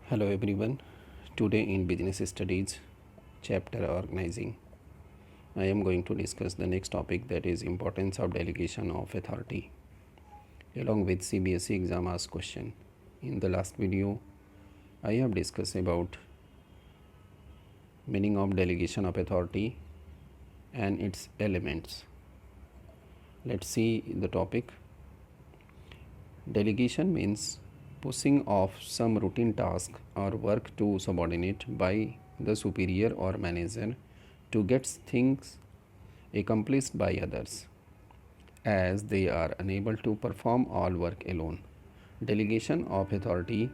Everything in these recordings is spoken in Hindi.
Hello everyone. Today in Business Studies chapter Organizing, I am going to discuss the next topic, that is importance of delegation of authority along with CBSE exam asked question. In the last video, I have discussed about meaning of delegation of authority and its elements. Let's see the topic. Delegation means pushing off some routine task or work to subordinate by the superior or manager to get things accomplished by others, as they are unable to perform all work alone. Delegation of authority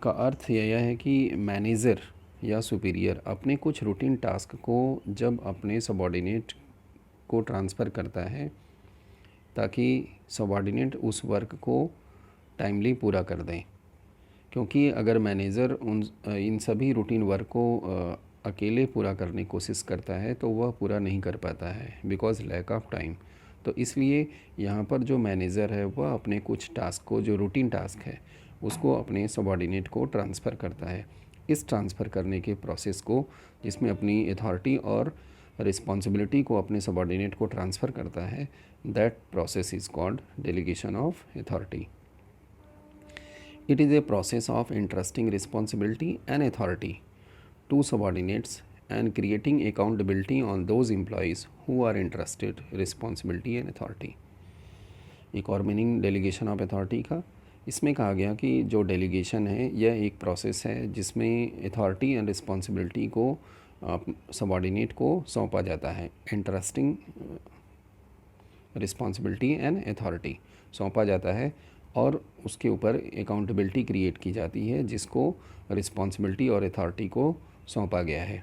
का अर्थ यह है कि मैनेजर या सुपीरियर अपने कुछ रूटीन टास्क को जब अपने सबॉर्डिनेट को ट्रांसफ़र करता है ताकि सबॉर्डिनेट उस वर्क को टाइमली पूरा कर दें, क्योंकि अगर मैनेजर इन सभी रूटीन वर्क को अकेले पूरा करने की कोशिश करता है तो वह पूरा नहीं कर पाता है बिकॉज़ लैक ऑफ टाइम। तो इसलिए यहाँ पर जो मैनेजर है वह अपने कुछ टास्क को, जो रूटीन टास्क है, उसको अपने सबॉर्डिनेट को ट्रांसफ़र करता है। इस ट्रांसफ़र करने के प्रोसेस को, जिसमें अपनी अथॉरिटी और रिस्पॉन्सिबिलिटी को अपने सबॉर्डिनेट को ट्रांसफ़र करता है, that process is called delegation of authority. It is a process of entrusting responsibility and authority to subordinates and creating accountability on those employees who are entrusted responsibility and authority. एक और मीनिंग डेलीगेशन ऑफ अथॉरिटी का, इसमें कहा गया कि जो डेलीगेशन है यह एक प्रोसेस है जिसमें अथॉरिटी एंड रिस्पॉन्सिबिलिटी को सबॉर्डिनेट को सौंपा जाता है। इंटरेस्टिंग रिस्पॉन्सिबिलिटी एंड अथॉरिटी सौंपा जाता है और उसके ऊपर अकाउंटेबिलिटी क्रिएट की जाती है जिसको रिस्पॉन्सिबिलिटी और अथॉरिटी को सौंपा गया है।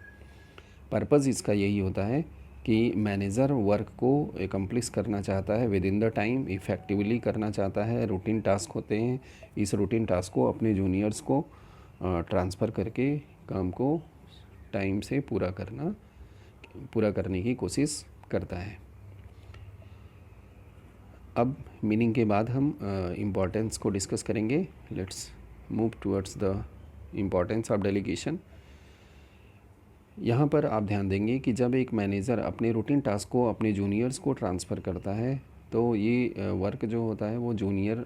पर्पज़ इसका यही होता है कि मैनेजर वर्क को एकम्प्लिश करना चाहता है with in the time, effectively करना चाहता है। रूटीन टास्क होते हैं, इस रूटीन टास्क को अपने जूनियर्स को ट्रांसफ़र करके काम को टाइम से पूरा करने की कोशिश करता है। अब मीनिंग के बाद हम इम्पॉर्टेंस को डिस्कस करेंगे। Let's move towards the importance of delegation. यहाँ पर आप ध्यान देंगे कि जब एक मैनेजर अपने रूटीन टास्क को अपने जूनियर्स को ट्रांसफ़र करता है तो ये वर्क जो होता है वो जूनियर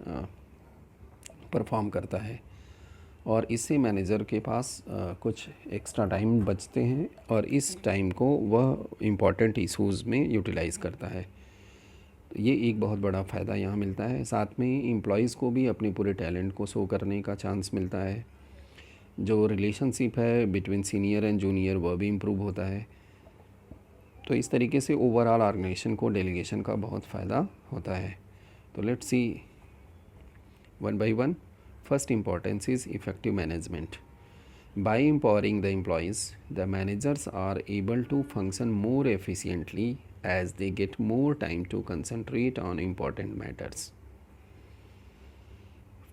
परफॉर्म करता है और इससे मैनेजर के पास कुछ एक्स्ट्रा टाइम बचते हैं और इस टाइम को वह इम्पॉर्टेंट इशूज़ में यूटिलाइज़ करता है। ये एक बहुत बड़ा फ़ायदा यहाँ मिलता है। साथ में एम्प्लॉयज़ को भी अपने पूरे टैलेंट को शो करने का चांस मिलता है। जो रिलेशनशिप है बिटवीन सीनियर एंड जूनियर वह भी इम्प्रूव होता है। तो इस तरीके से ओवरऑल ऑर्गेनाइजेशन को डेलीगेशन का बहुत फ़ायदा होता है। तो let's see one by one. First importance is effective management. By empowering the employees, the managers are able to function more efficiently as they get more time to concentrate on important matters.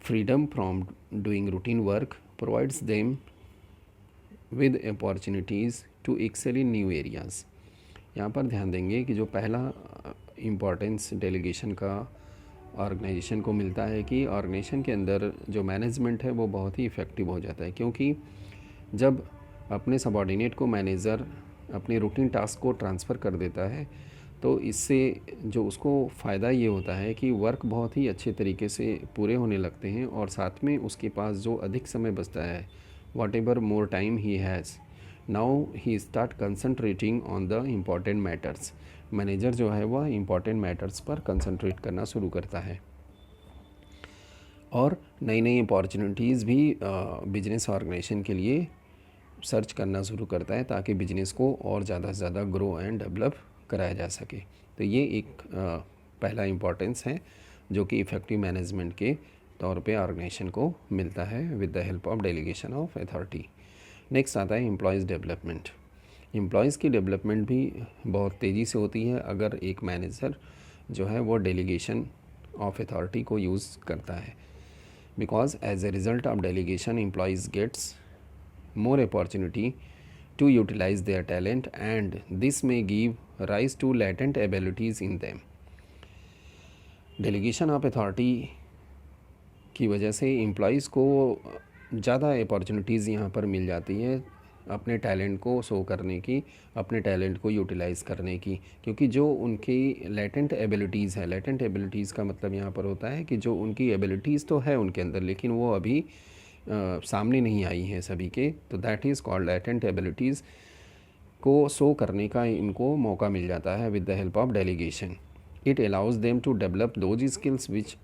Freedom from doing routine work provides them with opportunities to excel in new areas. यहाँ पर ध्यान देंगे कि जो पहला इम्पॉर्टेंस डेलीगेशन का ऑर्गेनाइजेशन को मिलता है कि ऑर्गेनाइजेशन के अंदर जो मैनेजमेंट है वो बहुत ही इफ़ेक्टिव हो जाता है, क्योंकि जब अपने सबॉर्डिनेट को मैनेजर अपने रूटीन टास्क को ट्रांसफ़र कर देता है तो इससे जो उसको फ़ायदा ये होता है कि वर्क बहुत ही अच्छे तरीके से पूरे होने लगते हैं और साथ में उसके पास जो अधिक समय बचता है, what ever more time he has, now he start concentrating on the important matters. Manager जो है वह इम्पॉर्टेंट मैटर्स पर कंसंट्रेट करना शुरू करता है और नई नई अपॉर्चुनिटीज़ भी बिजनेस ऑर्गेनाइजेशन के लिए सर्च करना शुरू करता है ताकि बिजनेस को और ज़्यादा से ज़्यादा ग्रो एंड डेवलप कराया जा सके. तो ये एक पहला इम्पॉर्टेंस है जो कि इफ़ेक्टिव मैनेजमेंट के तौर पे ऑर्गेनाइजेशन को मिलता है with the help of delegation of authority. Next आता है एम्प्लॉयज़ डेवलपमेंट. एम्प्लॉयज़ की डेवलपमेंट भी बहुत तेज़ी से होती है अगर एक मैनेजर जो है वो डेलीगेशन ऑफ अथॉरिटी को यूज़ करता है, because as a result of delegation employees gets more opportunity to utilize their talent and this may give rise to latent abilities in them. Delegation of authority की वजह से एम्प्लॉइज़ को ज़्यादा अपॉर्चुनिटीज़ यहाँ पर मिल जाती है अपने टैलेंट को शो करने की, अपने टैलेंट को यूटिलाइज़ करने की, क्योंकि जो उनकी लेटेंट एबिलिटीज़ है, लेटेंट एबिलिटीज़ का मतलब यहाँ पर होता है कि जो उनकी एबिलिटीज़ तो है उनके अंदर लेकिन वो अभी सामने नहीं आई हैं सभी के, तो that is called latent abilities को शो करने का इनको मौका मिल जाता है with the help of delegation. It allows them to develop those skills which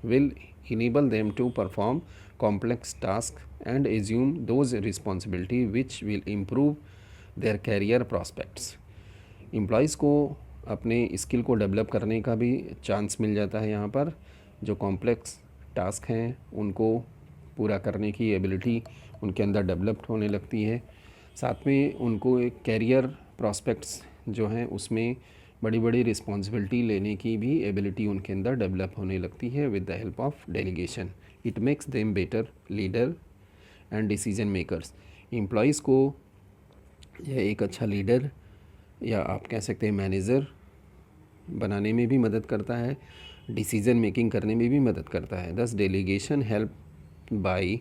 will enable them to perform complex tasks and assume those responsibility which will improve their career prospects. Employees को अपने स्किल को डेवलप करने का भी चांस मिल जाता है यहाँ पर. जो कॉम्प्लेक्स टास्क हैं उनको पूरा करने की एबिलिटी उनके अंदर डेवलप्ड होने लगती है. साथ में उनको एक कैरियर प्रॉस्पेक्ट्स जो हैं उसमें बड़ी बड़ी रिस्पॉन्सिबिलिटी लेने की भी एबिलिटी उनके अंदर डेवलप होने लगती है with the help of delegation. It makes them better leader and decision makers. Employees को यह एक अच्छा लीडर या आप कह सकते हैं मैनेजर बनाने में भी मदद करता है, डिसीज़न मेकिंग करने में भी मदद करता है. दस delegation help by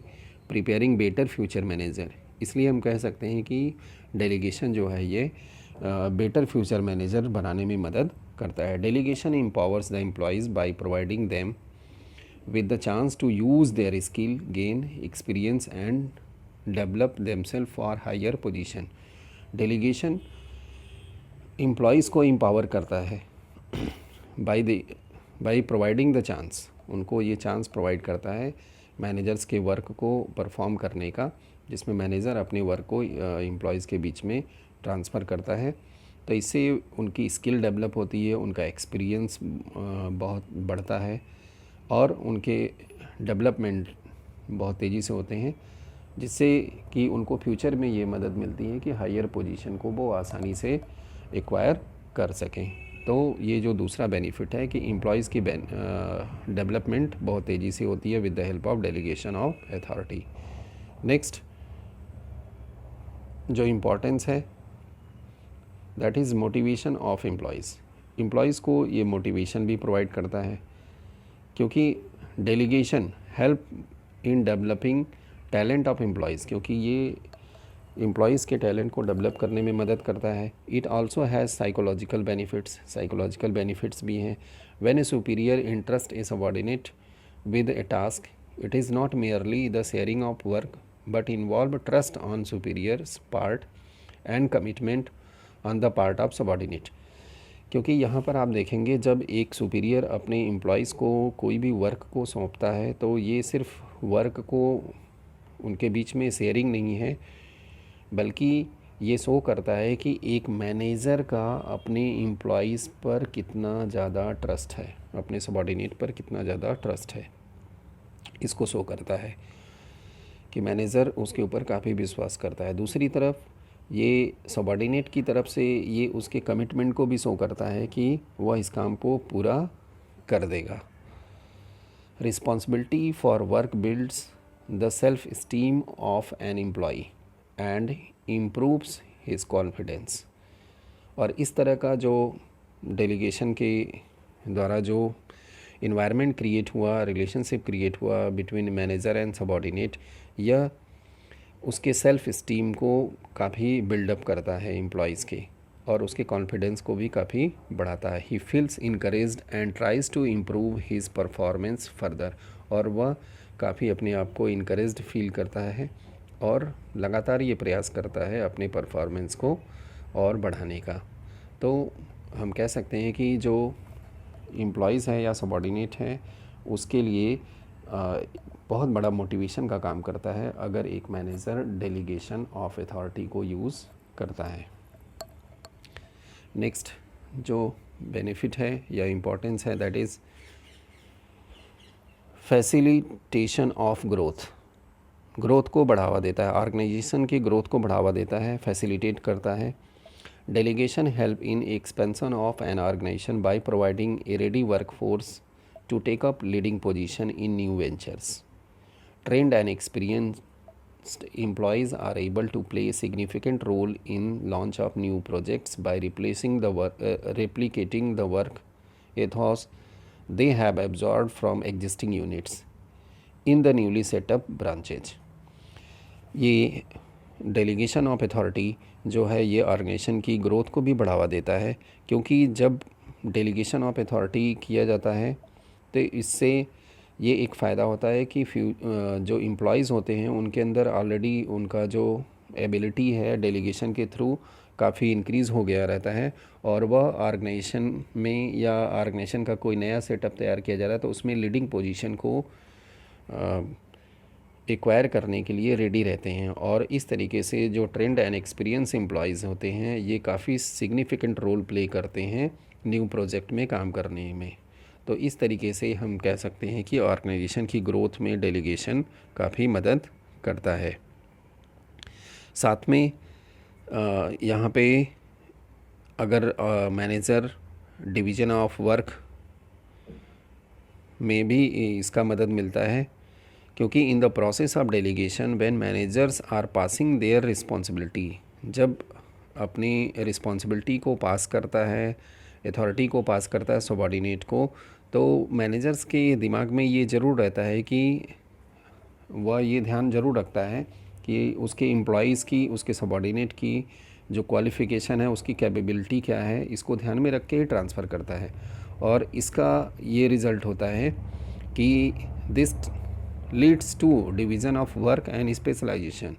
preparing better future manager. इसलिए हम कह सकते हैं कि डेलीगेशन जो है ये बेटर फ्यूचर मैनेजर बनाने में मदद करता है. Delegation empowers the employees by providing them with the chance to use their skill, gain experience and develop themselves for higher position. Delegation employees को empower करता है by providing the chance. उनको ये चांस प्रोवाइड करता है मैनेजर्स के वर्क को परफॉर्म करने का, जिसमें मैनेजर अपने वर्क को एम्प्लॉयज़ के बीच में ट्रांसफ़र करता है. तो इससे उनकी स्किल डेवलप होती है, उनका एक्सपीरियंस बहुत बढ़ता है और उनके डेवलपमेंट बहुत तेज़ी से होते हैं, जिससे कि उनको फ्यूचर में ये मदद मिलती है कि हायर पोजीशन को वो आसानी से एक्वायर कर सकें. तो ये जो दूसरा बेनिफिट है कि एम्प्लॉयज़ की डेवलपमेंट बहुत तेज़ी से होती है with the help of delegation of authority. Next जो इम्पोर्टेंस है that is motivation of employees. Employees को ये मोटिवेशन भी प्रोवाइड करता है क्योंकि delegation help in developing talent of employees, क्योंकि ये एम्प्लॉयज़ के टैलेंट को डेवलप करने में मदद करता है. It also has psychological benefits. Psychological benefits भी हैं. When A superior interest A subordinate with A task it is not merely the sharing of work but involve trust on superiors part and commitment on the part of subordinate. क्योंकि यहाँ पर आप देखेंगे जब एक सुपीरियर अपने एम्प्लॉयज़ को कोई भी वर्क को सौंपता है तो ये सिर्फ वर्क को उनके बीच में शेयरिंग नहीं है, बल्कि ये शो करता है कि एक मैनेजर का अपने एम्प्लॉयज़ पर कितना ज़्यादा ट्रस्ट है, अपने सबॉर्डिनेट पर कितना ज़्यादा ट्रस्ट है. इसको शो करता है कि मैनेजर उसके ऊपर काफ़ी विश्वास करता है. दूसरी तरफ ये सबॉर्डिनेट की तरफ से ये उसके कमिटमेंट को भी शो करता है कि वह इस काम को पूरा कर देगा. Responsibility for work builds the self esteem of an employee and improves his confidence. और इस तरह का जो डेलीगेशन के द्वारा जो इन्वायरमेंट क्रिएट हुआ, रिलेशनशिप क्रिएट हुआ बिटवीन मैनेजर एंड सबॉर्डिनेट, यह उसके सेल्फ़ इस्टीम को काफ़ी बिल्डअप करता है एम्प्लॉयज़ के और उसके कॉन्फिडेंस को भी काफ़ी बढ़ाता है. He feels encouraged and tries to improve his performance further. और वह काफ़ी अपने आप को इनकरेज्ड फील करता है और लगातार ये प्रयास करता है अपने परफॉर्मेंस को और बढ़ाने का. तो हम कह सकते हैं कि जो एम्प्लॉयज़ है या सबॉर्डिनेट है उसके लिए बहुत बड़ा मोटिवेशन का काम करता है अगर एक मैनेजर डेलीगेशन ऑफ अथॉरिटी को यूज़ करता है. नेक्स्ट जो बेनिफिट है या इम्पोर्टेंस है that is facilitation of growth. Growth को बढ़ावा देता है, ऑर्गेनाइजेशन की ग्रोथ को बढ़ावा देता है, फैसिलिटेट करता है. Delegation help in expansion of an organisation by providing a ready workforce to take up leading position in new ventures. Trained and experienced employees are able to play a significant role in launch of new projects by replicating the work ethos they have absorbed from existing units. In the newly setup branches. ये डेलीगेशन ऑफ अथॉरिटी जो है ये ऑर्गेनाइजेशन की ग्रोथ को भी बढ़ावा देता है, क्योंकि जब डेलीगेशन ऑफ अथॉरिटी किया जाता है तो इससे ये एक फ़ायदा होता है कि जो एम्प्लॉयज़ होते हैं उनके अंदर ऑलरेडी उनका जो एबिलिटी है डेलीगेशन के थ्रू काफ़ी इंक्रीज़ हो गया रहता है, और वह ऑर्गेनाइजेशन में या ऑर्गेनाइजेशन का कोई नया सेटअप तैयार किया जा रहा है तो उसमें लीडिंग पोजीशन को एक्वायर करने के लिए रेडी रहते हैं। और इस तरीके से जो ट्रेंड एंड एक्सपीरियंस एम्प्लॉयज़ होते हैं ये काफ़ी सिग्निफिकेंट रोल प्ले करते हैं न्यू प्रोजेक्ट में काम करने में। तो इस तरीके से हम कह सकते हैं कि ऑर्गेनाइजेशन की ग्रोथ में डेलीगेशन काफ़ी मदद करता है। साथ में यहाँ पे अगर मैनेजर डिवीज़न ऑफ वर्क में भी इसका मदद मिलता है, क्योंकि in the process of delegation when managers are passing their responsibility, जब अपनी रिस्पॉन्सिबिलिटी को पास करता है, अथॉरिटी को पास करता है सबॉर्डिनेट को, तो मैनेजर्स के दिमाग में ये ज़रूर रहता है कि वह ये ध्यान ज़रूर रखता है कि उसके एम्प्लॉयज़ की, उसके सबॉर्डिनेट की जो क्वालिफ़िकेशन है, उसकी कैपेबिलिटी क्या है, इसको ध्यान में रख के ही ट्रांसफ़र करता है। और इसका ये रिज़ल्ट होता है कि this leads to division of work and specialisation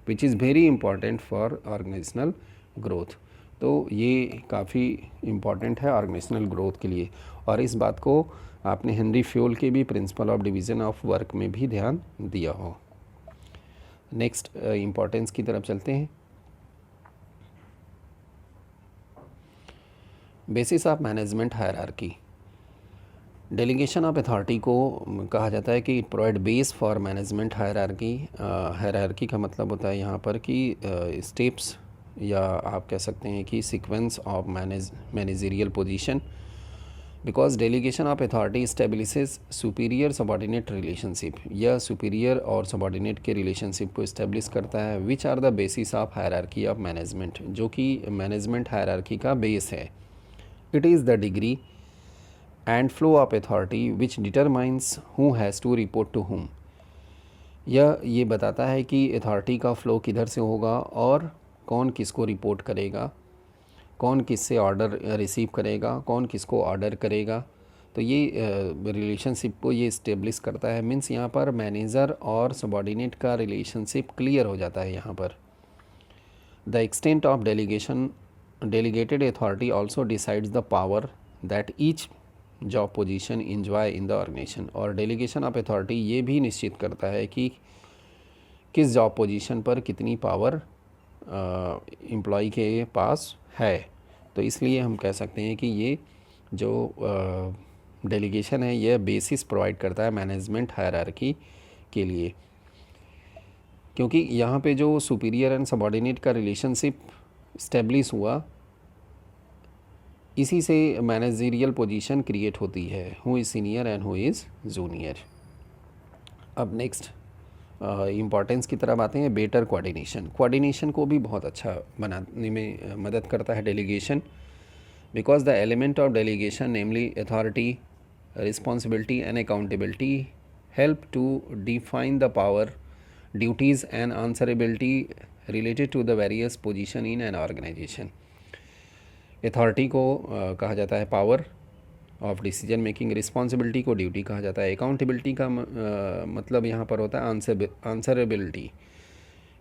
which is very important for organisational growth. तो ये काफ़ी इम्पॉर्टेंट है ऑर्गेनाइजेशनल ग्रोथ के लिए, और इस बात को आपने हेनरी फ्योल के भी principle of division of work में भी ध्यान दिया हो। नेक्स्ट इम्पॉर्टेंस की तरफ चलते हैं। Basis of management hierarchy. Delegation of authority को कहा जाता है कि it provide base for management hierarchy. Hierarchy का मतलब होता है यहाँ पर कि स्टेप्स या आप कह सकते हैं कि sequence of managerial position, because delegation of authority establishes superior subordinate relationship, यह सुपीरियर और सबॉर्डिनेट के रिलेशनशिप को इस्टेब्लिश करता है। Which are the basis of hierarchy of management, जो कि मैनेजमेंट हायरार्की का बेस है। It is the degree and flow of authority which determines who has to report to whom. यह ये बताता है कि अथॉरिटी का फ़्लो किधर से होगा और कौन किसको रिपोर्ट करेगा, कौन किससे ऑर्डर रिसीव करेगा, कौन किसको ऑर्डर करेगा। तो ये रिलेशनशिप को ये इस्टेब्लिश करता है। मीन्स यहाँ पर मैनेजर और सबॉर्डिनेट का रिलेशनशिप क्लियर हो जाता है यहाँ पर। The extent of delegation, delegated authority also decides the power that each job position enjoy in the organisation. और डेलीगेशन ऑफ अथॉरिटी ये भी निश्चित करता है कि किस जॉब पोजीशन पर कितनी पावर एम्प्लॉय के पास है। तो इसलिए हम कह सकते हैं कि ये जो डेलीगेशन है यह बेसिस प्रोवाइड करता है मैनेजमेंट हायरार्की के लिए, क्योंकि यहाँ पे जो सुपीरियर एंड सबॉर्डिनेट का रिलेशनशिप इस्टेब्लिश हुआ, इसी से मैनेजरियल पोजीशन क्रिएट होती है, who is senior and who is junior. अब नेक्स्ट इम्पॉर्टेंस की तरफ आते हैं। बेटर कोऑर्डिनेशन, कोऑर्डिनेशन को भी बहुत अच्छा बनाने में मदद करता है delegation, because the element of delegation namely authority, responsibility and accountability help to define the power, duties and answerability related to the various position in an organisation. Authority को कहा जाता है power of decision making, responsibility को ड्यूटी कहा जाता है, अकाउंटेबिलिटी का मतलब यहाँ पर होता है आंसरेबिलिटी।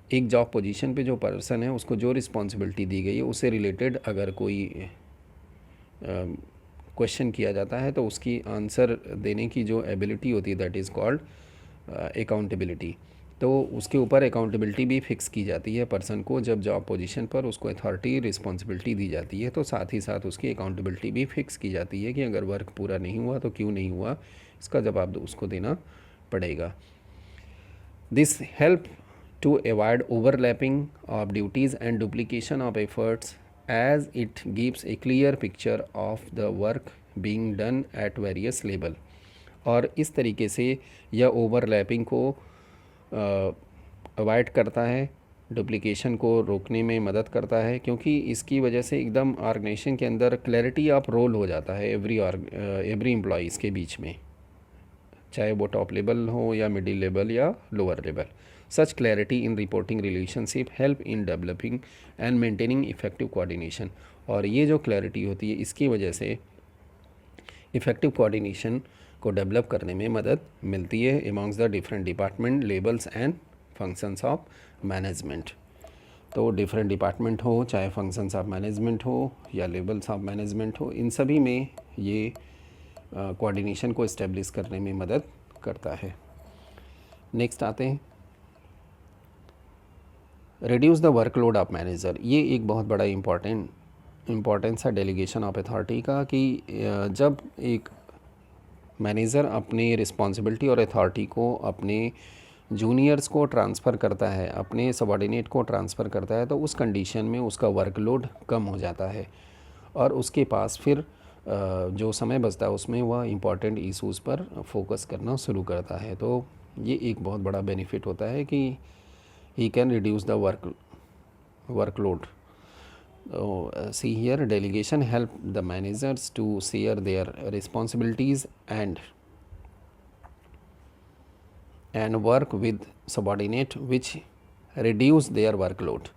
एक जॉब पोजीशन पे जो पर्सन है उसको जो रिस्पॉन्सिबिलिटी दी गई है उससे रिलेटेड अगर कोई क्वेश्चन किया जाता है तो उसकी आंसर देने की जो एबिलिटी होती है दैट इज़ कॉल्ड अकाउंटेबिलिटी। तो उसके ऊपर अकाउंटेबिलिटी भी फिक्स की जाती है पर्सन को, जब जॉब पोजीशन पर उसको अथॉरिटी रिस्पॉन्सिबिलिटी दी जाती है तो साथ ही साथ उसकी अकाउंटेबिलिटी भी फिक्स की जाती है कि अगर वर्क पूरा नहीं हुआ तो क्यों नहीं हुआ, इसका जवाब उसको देना पड़ेगा। This help to avoid overlapping of duties and duplication of efforts as it gives a clear picture of the work being done at various level. और इस तरीके से यह ओवरलैपिंग को अवॉइड करता है, डुप्लीकेशन को रोकने में मदद करता है, क्योंकि इसकी वजह से एकदम ऑर्गेनाइजेशन के अंदर क्लैरिटी ऑफ रोल हो जाता है एवरी एम्प्लॉइज़ के बीच में। चाहे वो टॉप लेवल हो या मिडिल लेवल या lower level. Such clarity in reporting relationship help in developing and maintaining effective coordination. और ये जो क्लैरिटी होती है इसकी वजह से इफ़ेक्टिव कोऑर्डिनेशन को डेवलप करने में मदद मिलती है amongst the different department levels and functions of management. तो डिफरेंट डिपार्टमेंट हो, चाहे फंक्शंस ऑफ मैनेजमेंट हो या लेवल्स ऑफ मैनेजमेंट हो, इन सभी में ये कोऑर्डिनेशन को इस्टेब्लिश करने में मदद करता है। नेक्स्ट आते हैं reduce the workload of manager. ये एक बहुत बड़ा इम्पॉर्टेंस है डेलीगेशन ऑफ अथॉरिटी का कि जब एक मैनेजर अपनी रिस्पॉन्सिबिलिटी और अथॉरिटी को अपने जूनियर्स को ट्रांसफ़र करता है, अपने सबॉर्डिनेट को ट्रांसफ़र करता है, तो उस कंडीशन में उसका वर्कलोड कम हो जाता है और उसके पास फिर जो समय बचता है उसमें वह इम्पॉर्टेंट इशूज़ पर फोकस करना शुरू करता है। तो ये एक बहुत बड़ा बेनिफिट होता है कि he can reduce the workload. See here, delegation help the managers to share their responsibilities and work with subordinate, which reduce their workload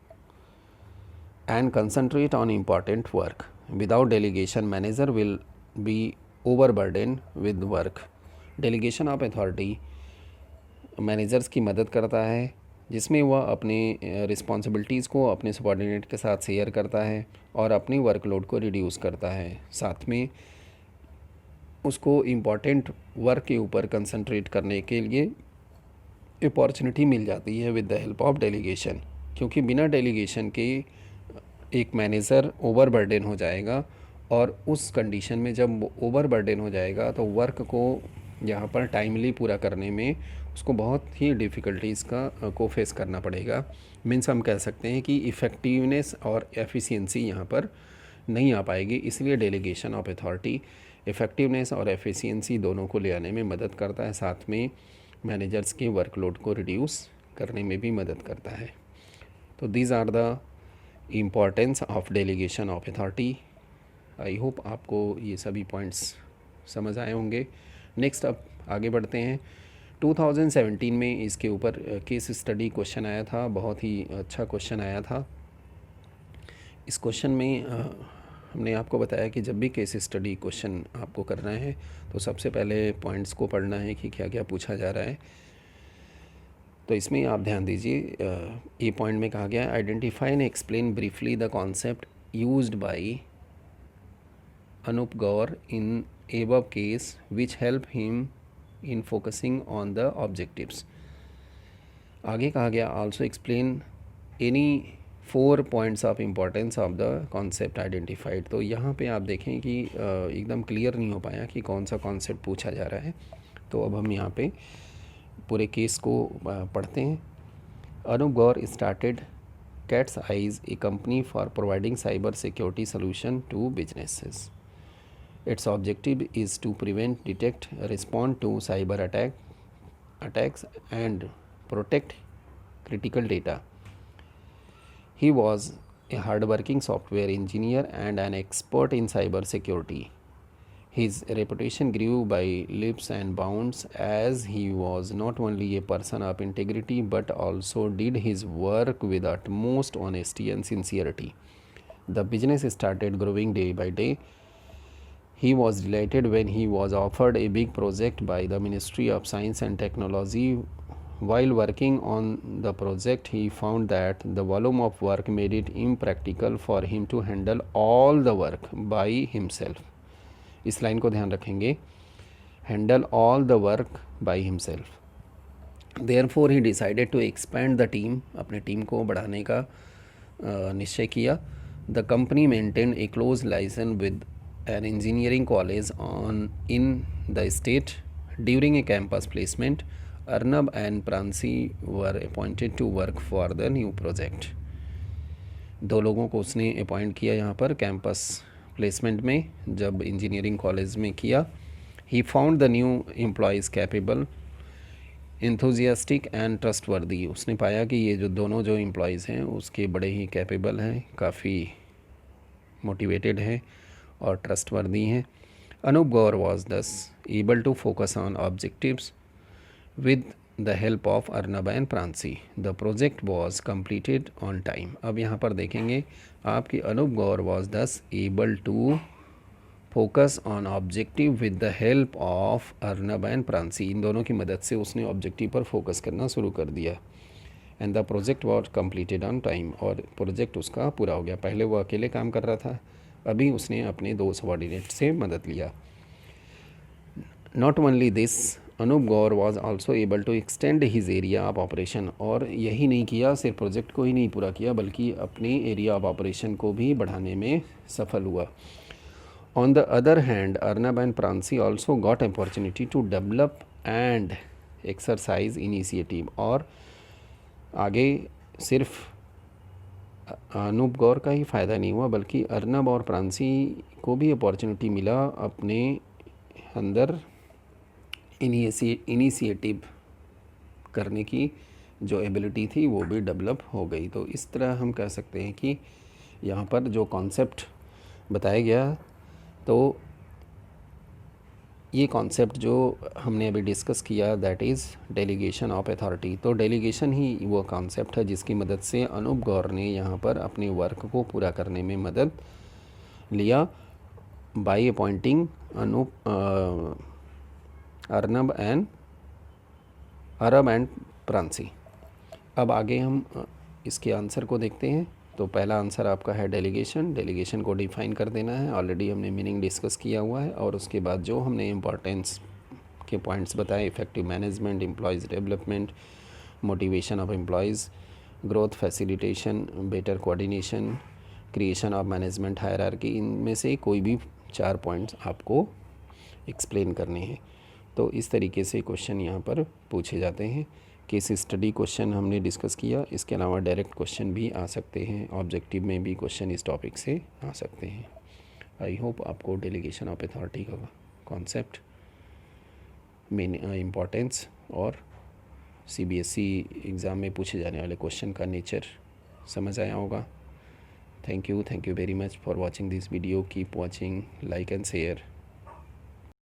and concentrate on important work. Without delegation, manager will be overburdened with work. Delegation of authority managers की मदद करता है जिसमें वह अपने रिस्पॉन्सिबिलिटीज़ को अपने सबॉर्डिनेट के साथ शेयर करता है और अपनी वर्कलोड को रिड्यूस करता है। साथ में उसको इम्पॉर्टेंट वर्क के ऊपर कंसंट्रेट करने के लिए अपॉर्चुनिटी मिल जाती है with the help of delegation. क्योंकि बिना डेलीगेशन के एक मैनेजर ओवरबर्डन हो जाएगा और उस कंडीशन में जब वो ओवरबर्डन हो जाएगा तो वर्क को यहाँ पर टाइमली पूरा करने में उसको बहुत ही डिफ़िकल्टीज़ को फेस करना पड़ेगा। मीन्स हम कह सकते हैं कि इफ़ेक्टिवनेस और एफिशिएंसी यहाँ पर नहीं आ पाएगी। इसलिए डेलीगेशन ऑफ अथॉरिटी इफ़ेक्टिवनेस और एफिशिएंसी दोनों को ले आने में मदद करता है, साथ में मैनेजर्स के वर्कलोड को रिड्यूस करने में भी मदद करता है। तो these are the importance of delegation of authority. I hope आपको ये सभी पॉइंट्स समझ आए होंगे। नेक्स्ट अब आगे बढ़ते हैं। 2017 में इसके ऊपर केस स्टडी क्वेश्चन आया था, बहुत ही अच्छा क्वेश्चन आया था। इस क्वेश्चन में हमने आपको बताया कि जब भी केस स्टडी क्वेश्चन आपको करना है तो सबसे पहले पॉइंट्स को पढ़ना है कि क्या क्या पूछा जा रहा है। तो इसमें आप ध्यान दीजिए, ए पॉइंट में कहा गया है identify and explain briefly the concept used by Anup Gaur in above case which help him in focusing on the objectives। आगे कहा गया also explain any 4 points of importance of the concept identified। तो यहाँ पे आप देखें कि एकदम क्लियर नहीं हो पाया कि कौन सा कॉन्सेप्ट पूछा जा रहा है। तो अब हम यहाँ पे पूरे केस को पढ़ते हैं। अनूप गौर started Cat's Eyes, a company for providing cyber security solution to businesses। Its objective is to prevent, detect, respond to cyber attacks and protect critical data। He was a hardworking software engineer and an expert in cyber security। His reputation grew by leaps and bounds as he was not only a person of integrity but also did his work with utmost honesty and sincerity। The business started growing day by day। He was delighted when he was offered a big project by the Ministry of Science and Technology। While working on the project, he found that the volume of work made it impractical for him to handle all the work by himself। इस लाइन को ध्यान रखेंगे, handle all the work by himself। Therefore, he decided to expand the team। अपने टीम को बढ़ाने का निश्चय किया। The company maintained a close liaison with an engineering college in the state। During a campus placement, Arnab and Pransi were appointed to work for the new project। 2 लोगों को उसने अपॉइंट किया यहाँ पर कैंपस प्लेसमेंट में, जब इंजीनियरिंग कॉलेज में किया। He found the new employees capable, enthusiastic and trustworthy। उसने पाया कि ये जो दोनों जो एम्प्लॉयज़ हैं उसके बड़े ही कैपेबल हैं, काफ़ी मोटिवेटेड हैं और ट्रस्टवर्दी हैं। Anup Gaur was thus able to focus on objectives with the help of Arnab and Pransi. The project was completed on time. अब यहाँ पर देखेंगे आपकी अनूप गौर was thus able to focus on objective with the help of Arnab and Pransi. इन दोनों की मदद से उसने ऑब्जेक्टिव पर फोकस करना शुरू कर दिया. And the project was completed on time. और प्रोजेक्ट उसका पूरा हो गया. पहले वो अकेले काम कर रहा था, अभी उसने अपने 2 सबॉर्डिनेट से मदद लिया. Not only this, Anup Gaur was also able to extend his area of operation. और यही नहीं किया, सिर्फ प्रोजेक्ट को ही नहीं पूरा किया बल्कि अपने एरिया ऑफ ऑपरेशन को भी बढ़ाने में सफल हुआ. On the other hand Arnab and Pranshi also got opportunity to develop and exercise initiative. और आगे सिर्फ अनूप गौर का ही फ़ायदा नहीं हुआ बल्कि अर्नब और प्रांसी को भी अपॉर्चुनिटी मिला अपने अंदर इनिशिएटिव करने की जो एबिलिटी थी वो भी डेवलप हो गई. तो इस तरह हम कह सकते हैं कि यहाँ पर जो कॉन्सेप्ट बताया गया, तो ये कॉन्सेप्ट जो हमने अभी डिस्कस किया that is delegation of authority. तो डेलीगेशन ही वो कॉन्सेप्ट है जिसकी मदद से अनूप गौर ने यहाँ पर अपने वर्क को पूरा करने में मदद लिया bye appointing Arnab and Pranshi. अब आगे हम इसके आंसर को देखते हैं. तो पहला आंसर आपका है डेलीगेशन. डेलीगेशन को डिफ़ाइन कर देना है. ऑलरेडी हमने मीनिंग डिस्कस किया हुआ है. और उसके बाद जो हमने इम्पॉर्टेंस के पॉइंट्स बताए, effective management, employees development, motivation of employees, growth facilitation, better coordination, creation of management hierarchy, इनमें से कोई भी 4 पॉइंट्स आपको एक्सप्लेन करने हैं. तो इस तरीके से क्वेश्चन यहाँ पर पूछे जाते हैं. केस स्टडी क्वेश्चन हमने डिस्कस किया. इसके अलावा डायरेक्ट क्वेश्चन भी आ सकते हैं, ऑब्जेक्टिव में भी क्वेश्चन इस टॉपिक से आ सकते हैं. आई होप आपको डेलीगेशन ऑफ अथॉरिटी का कॉन्सेप्ट, मेन इम्पॉर्टेंस और CBSE एग्ज़ाम में पूछे जाने वाले क्वेश्चन का नेचर समझ आया होगा. Thank you very much for watching this video. Keep watching, like and share.